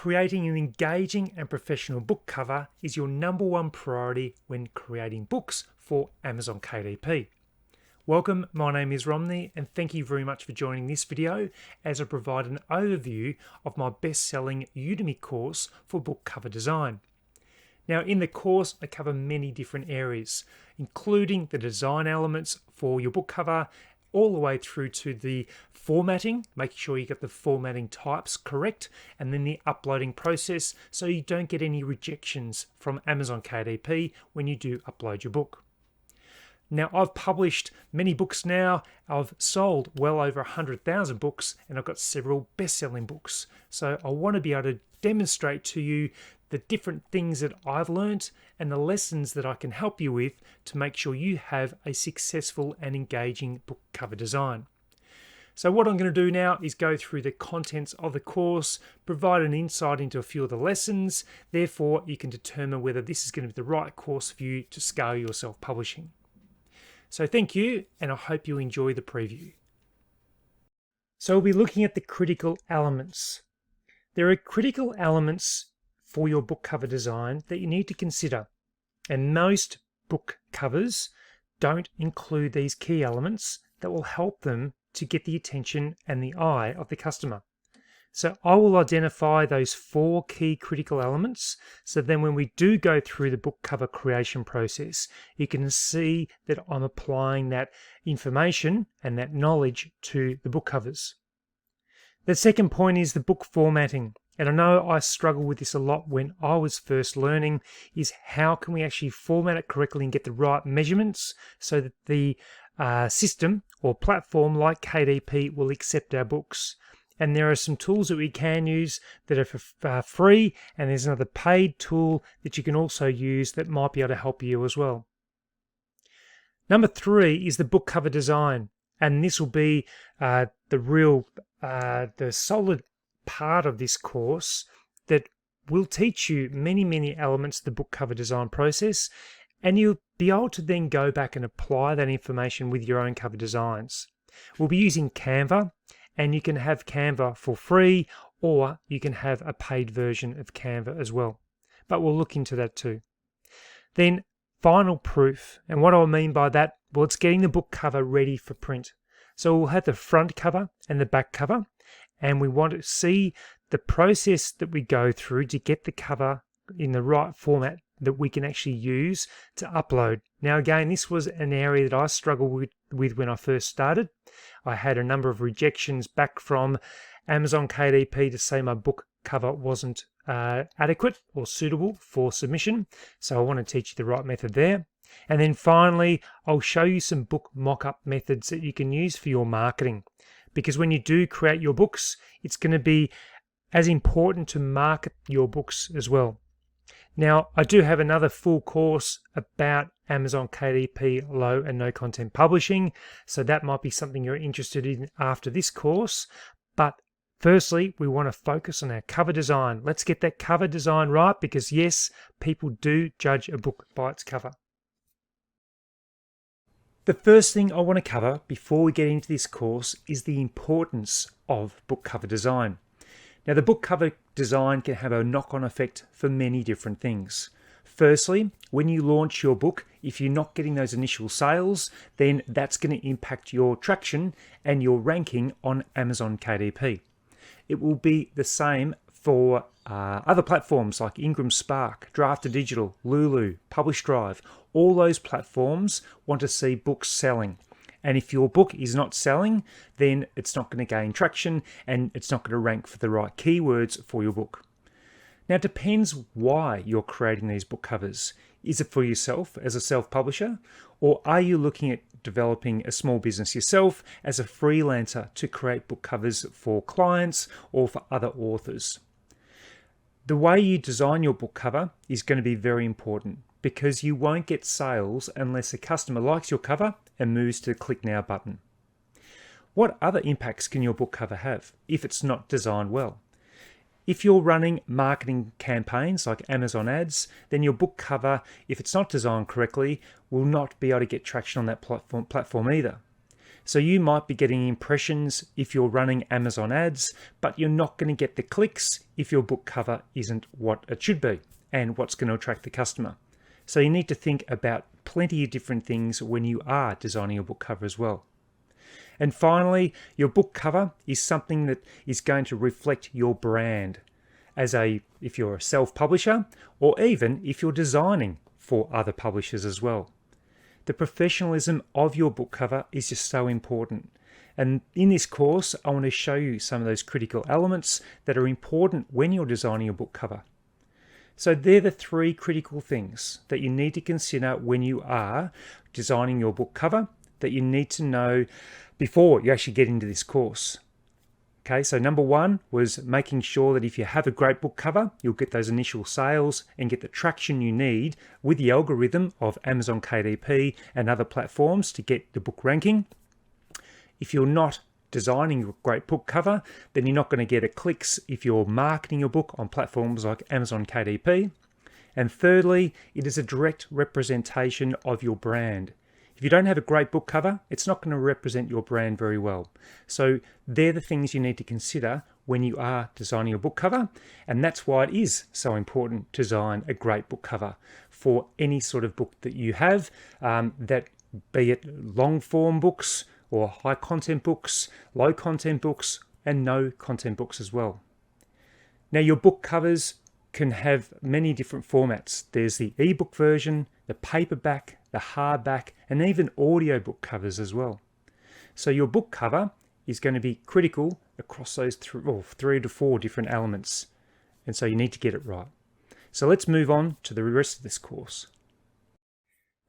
creating an engaging and professional book cover is your number one priority when creating books for Amazon KDP. Welcome, my name is Romney and thank you very much for joining this video as I provide an overview of my best-selling Udemy course for book cover design. Now in the course I cover many different areas, including the design elements for your book cover, all the way through to the formatting, making sure you get the formatting types correct, and then the uploading process so you don't get any rejections from Amazon KDP when you do upload your book. Now I've published many books now, I've sold well over 100,000 books, and I've got several best-selling books. So I want to be able to demonstrate to you the different things that I've learned and the lessons that I can help you with to make sure you have a successful and engaging book cover design. So what I'm going to do now is go through the contents of the course, provide an insight into a few of the lessons, therefore you can determine whether this is going to be the right course for you to scale your self-publishing. So thank you, and I hope you enjoy the preview. So we'll be looking at the critical elements. There are critical elements for your book cover design that you need to consider, and most book covers don't include these key elements that will help them to get the attention and the eye of the customer. So I will identify those 4 key critical elements, so then when we do go through the book cover creation process, you can see that I'm applying that information and that knowledge to the book covers. The second point is the book formatting. And I know I struggled with this a lot when I was first learning, is how can we actually format it correctly and get the right measurements so that the system or platform like KDP will accept our books. And there are some tools that we can use that are for free, and there's another paid tool that you can also use that might be able to help you as well. Number 3 is the book cover design, and this will be the solid part of this course that will teach you many elements of the book cover design process, and you'll be able to then go back and apply that information with your own cover designs. We'll be using Canva, and you can have Canva for free, or you can have a paid version of Canva as well, but we'll look into that too. Then final proof, and what I mean by that, well, it's getting the book cover ready for print. So we'll have the front cover and the back cover, and we want to see the process that we go through to get the cover in the right format that we can actually use to upload. Now again, this was an area that I struggled with when I first started. I had a number of rejections back from Amazon KDP to say my book cover wasn't adequate or suitable for submission. So I want to teach you the right method there. And then finally, I'll show you some book mock-up methods that you can use for your marketing. Because when you do create your books, it's going to be as important to market your books as well. Now, I do have another full course about Amazon KDP low and no content publishing, so that might be something you're interested in after this course. But firstly, we want to focus on our cover design. Let's get that cover design right, because yes, people do judge a book by its cover. The first thing I want to cover before we get into this course is the importance of book cover design. Now, the book cover design can have a knock-on effect for many different things. Firstly, when you launch your book, if you're not getting those initial sales, then that's going to impact your traction and your ranking on Amazon KDP. It will be the same for other platforms like Ingram Spark, Draft to Digital, Lulu, Publish Drive. All those platforms want to see books selling. And if your book is not selling, then it's not going to gain traction and it's not going to rank for the right keywords for your book. Now, it depends why you're creating these book covers. Is it for yourself as a self-publisher, or are you looking at developing a small business yourself as a freelancer to create book covers for clients or for other authors? The way you design your book cover is going to be very important, because you won't get sales unless a customer likes your cover and moves to the Click Now button. What other impacts can your book cover have if it's not designed well? If you're running marketing campaigns like Amazon ads, then your book cover, if it's not designed correctly, will not be able to get traction on that platform either. So you might be getting impressions if you're running Amazon ads, but you're not going to get the clicks if your book cover isn't what it should be and what's going to attract the customer. So you need to think about plenty of different things when you are designing your book cover as well. And finally, your book cover is something that is going to reflect your brand if you're a self-publisher, or even if you're designing for other publishers as well. The professionalism of your book cover is just so important. And in this course, I want to show you some of those critical elements that are important when you're designing your book cover. So they're the 3 critical things that you need to consider when you are designing your book cover, that you need to know before you actually get into this course. Okay, so number 1 was making sure that if you have a great book cover, you'll get those initial sales and get the traction you need with the algorithm of Amazon KDP and other platforms to get the book ranking. If you're not designing a great book cover, then you're not going to get a clicks if you're marketing your book on platforms like Amazon KDP. And thirdly, it is a direct representation of your brand. If you don't have a great book cover, it's not going to represent your brand very well. So they're the things you need to consider when you are designing your book cover. And that's why it is so important to design a great book cover for any sort of book that you have, that be it long form books or high content books, low content books, and no content books as well. Now your book covers can have many different formats. There's the ebook version, the paperback, the hardback, and even audiobook covers as well. So your book cover is going to be critical across those 3 to 4 different elements. And so you need to get it right. So let's move on to the rest of this course.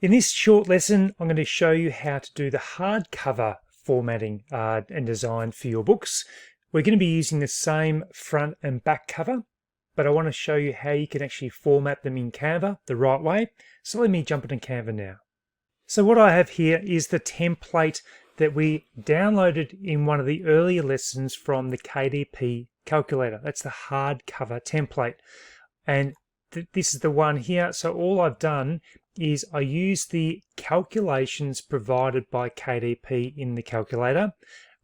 In this short lesson, I'm going to show you how to do the hardcover formatting and design for your books. We're going to be using the same front and back cover, but I want to show you how you can actually format them in Canva the right way. So let me jump into Canva now. So what I have here is the template that we downloaded in one of the earlier lessons from the KDP calculator. That's the hardcover template. And this is the one here. So all I've done is I use the calculations provided by KDP in the calculator.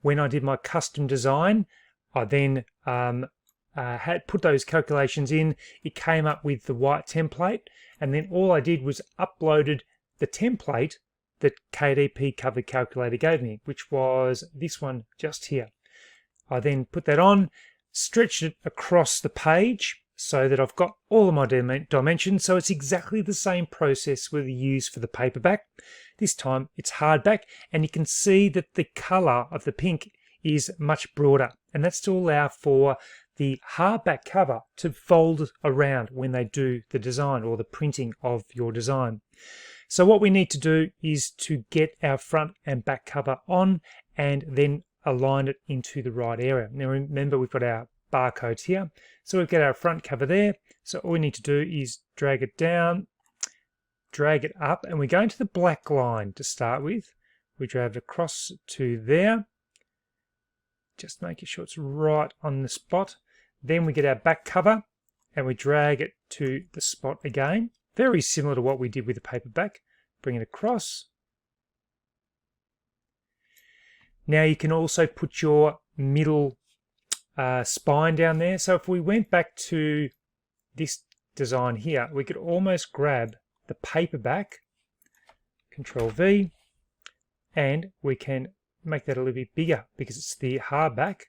When I did my custom design, I then had put those calculations in. It came up with the white template, and then all I did was uploaded the template that KDP cover calculator gave me, which was this one just here. I then put that on, stretched it across the page so that I've got all of my dimensions. So it's exactly the same process we use for the paperback. This time it's hardback, and you can see that the color of the pink is much broader, and that's to allow for the hardback cover to fold around when they do the design or the printing of your design. So what we need to do is to get our front and back cover on and then align it into the right area. Now remember, we've got our barcodes here. So we've got our front cover there. So all we need to do is drag it down, drag it up, and we're going to the black line to start with. We drag it across to there, just making sure it's right on the spot. Then we get our back cover and we drag it to the spot again. Very similar to what we did with the paperback. Bring it across. Now you can also put your middle spine down there. So if we went back to this design here, we could almost grab the paperback, Control V, and we can make that a little bit bigger because it's the hardback,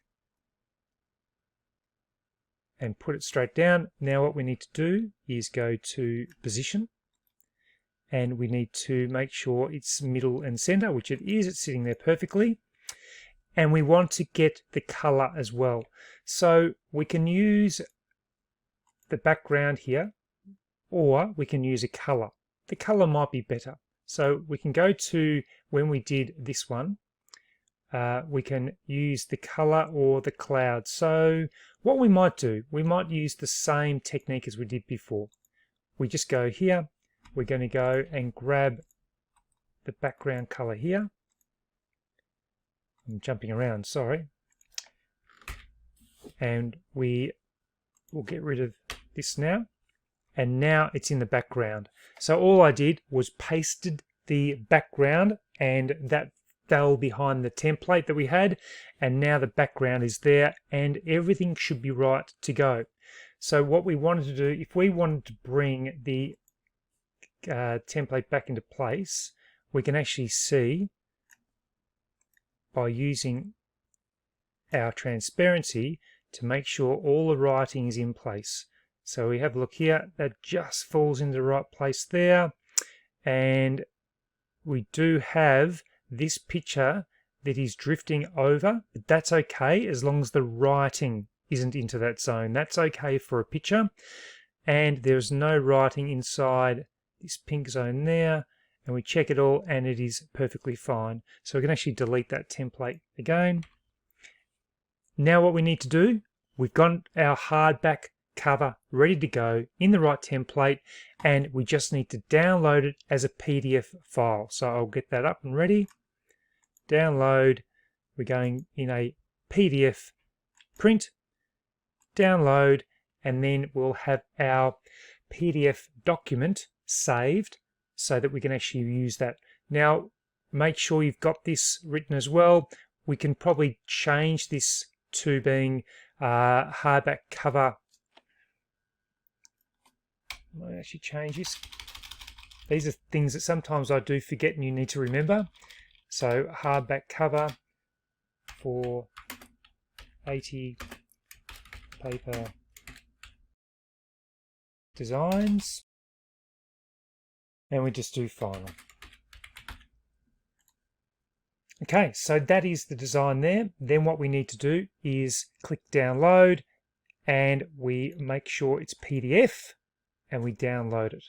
and put it straight down. Now what we need to do is go to position, and we need to make sure it's middle and center, which it is. It's sitting there perfectly. And we want to get the color as well. So we can use the background here, or we can use a color. The color might be better. So we can go to when we did this one, we can use the color or the cloud. So what we might do, we might use the same technique as we did before. We just go here, we're going to go and grab the background color here. I'm jumping around, sorry. And we will get rid of this now. And now it's in the background. So all I did was pasted the background, and that fell behind the template that we had, and now the background is there and everything should be right to go. So what we wanted to do, if we wanted to bring the template back into place, we can actually see by using our transparency to make sure all the writing is in place. So we have a look here, that just falls into the right place there, and we do have this picture that is drifting over, but that's okay as long as the writing isn't into that zone. That's okay for a picture, and there's no writing inside this pink zone there, and we check it all and it is perfectly fine. So we can actually delete that template again. Now what we need to do, we've got our hardback cover ready to go in the right template, and we just need to download it as a PDF file. So I'll get that up and ready. Download, we're going in a PDF print, download, and then we'll have our PDF document saved so that we can actually use that. Now make sure you've got this written as well. We can probably change this to being hardback cover. I might actually change this. These are things that sometimes I do forget and you need to remember. So hardback cover for 80 paper designs, and we just do final. Okay, so that is the design there. Then what we need to do is click download, and we make sure it's PDF, and we download it.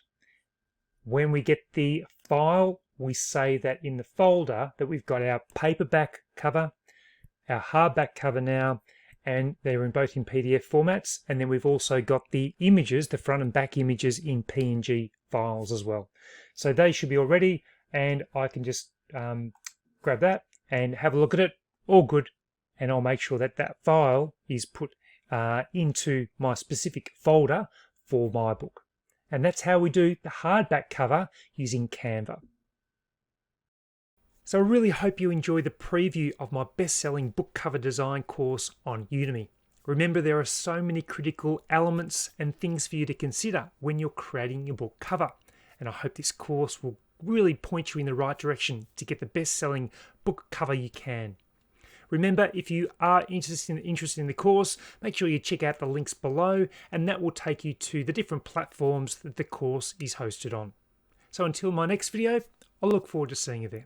When we get the file, we say that in the folder that we've got our paperback cover, our hardback cover now, and they're in both in PDF formats, and then we've also got the images, the front and back images, in PNG files as well. So they should be all ready, and I can just grab that and have a look at it. All good, and I'll make sure that that file is put into my specific folder for my book. And that's how we do the hardback cover using Canva. So I really hope you enjoy the preview of my best-selling book cover design course on Udemy. Remember, there are so many critical elements and things for you to consider when you're creating your book cover. And I hope this course will really point you in the right direction to get the best-selling book cover you can. Remember, if you are interested in the course, make sure you check out the links below, and that will take you to the different platforms that the course is hosted on. So until my next video, I look forward to seeing you then.